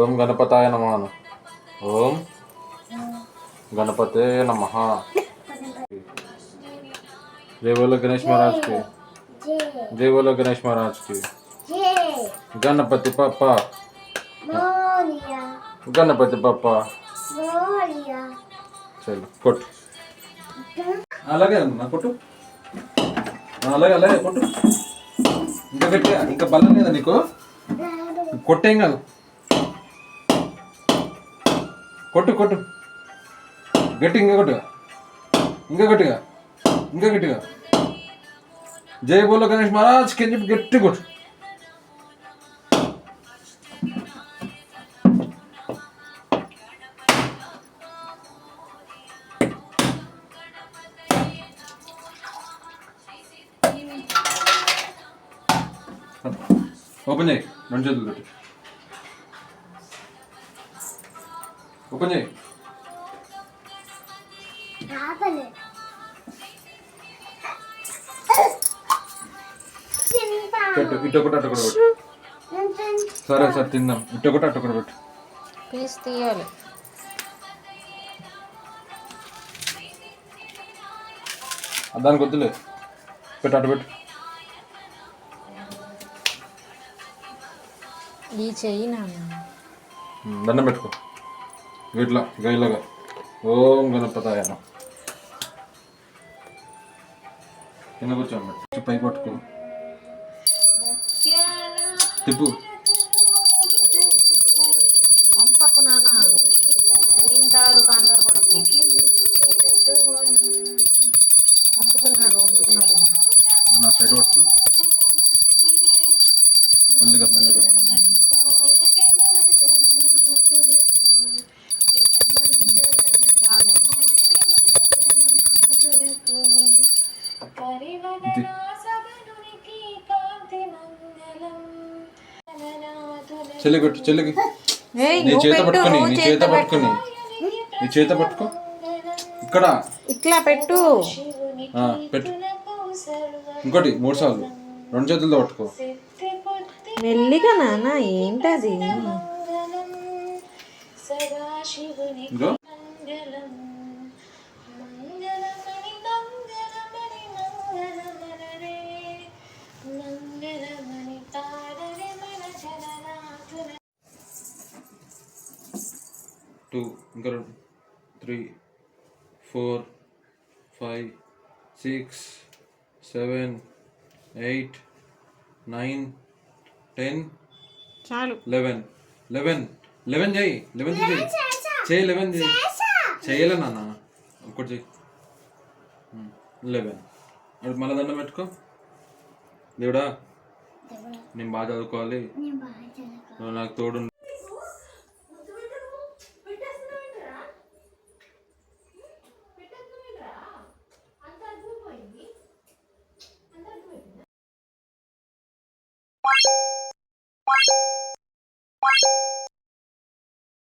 ఓం గణపతాయ నమః అను. ఓం गणपते नमः। जय बोलो गणेश महाराज की। जय बोलो गणेश महाराज की। गणपति पापा गणपति पापा। चलो కొట్టు అలాగే అన్న కొట్టు అలాగే అలాగే కొట్టు ఇంకా గట్టిగా ఇంకా బలం లేదా నీకు కొట్టేం కాదు కొట్టు కొట్టు గట్టి ఇంకా గట్టిగా ఇంకా గట్టిగా ఇంకా గట్టిగా జై బోలో గణేష్ మహారాజ్ కి చెప్పి గట్టి కొట్టు ఓపెన్ చేయి రెండు చేతులు పెట్టి ఓపెన్ చేయి పెట్టు ఇటొకటి అటొకటి పెట్టు సరే సరే తిందాం ఇటొకటి అటొకటి పెట్టు పీస్ తీయాలి దానికి వద్దులే పెట్టు అటు పెట్టు ఈ చెయ్యి నాన్న దండం పెట్టుకో ఇట్లా గైలాగా ఓం గణపతాయ నమః కింద కూర్చోండి పై పట్టుకో తిప్పు పంపకు నాన్న ఏం కాదు కంగారు పడకు పంపుతున్నాడు నా సైడ్ పట్టుకో మెల్లిగా మెల్లిగా చెల్లిగొట్టు చెల్లికి నీ చేత పట్టుకొని నీ చేత పట్టుకొని నీ చేత పట్టుకో ఇక్కడ ఇట్లా పెట్టు పెట్టు ఇంకోటి 3 సార్లు రెండు చేతులతో పట్టుకో మెల్లిగా నాన్న ఏంటది ఇంకో టూ ఇంకా 3 4 5 6 7 8 9 10 చాలు 11 చేయి 11 చేయి 11 చేయి చేయలే నాన్న ఒకటి చెయ్యి 11 అప్పుడు మళ్ళీ దండం పెట్టుకో దేవుడా నేను బాగా చదువుకోవాలి నువ్వు నాకు తోడు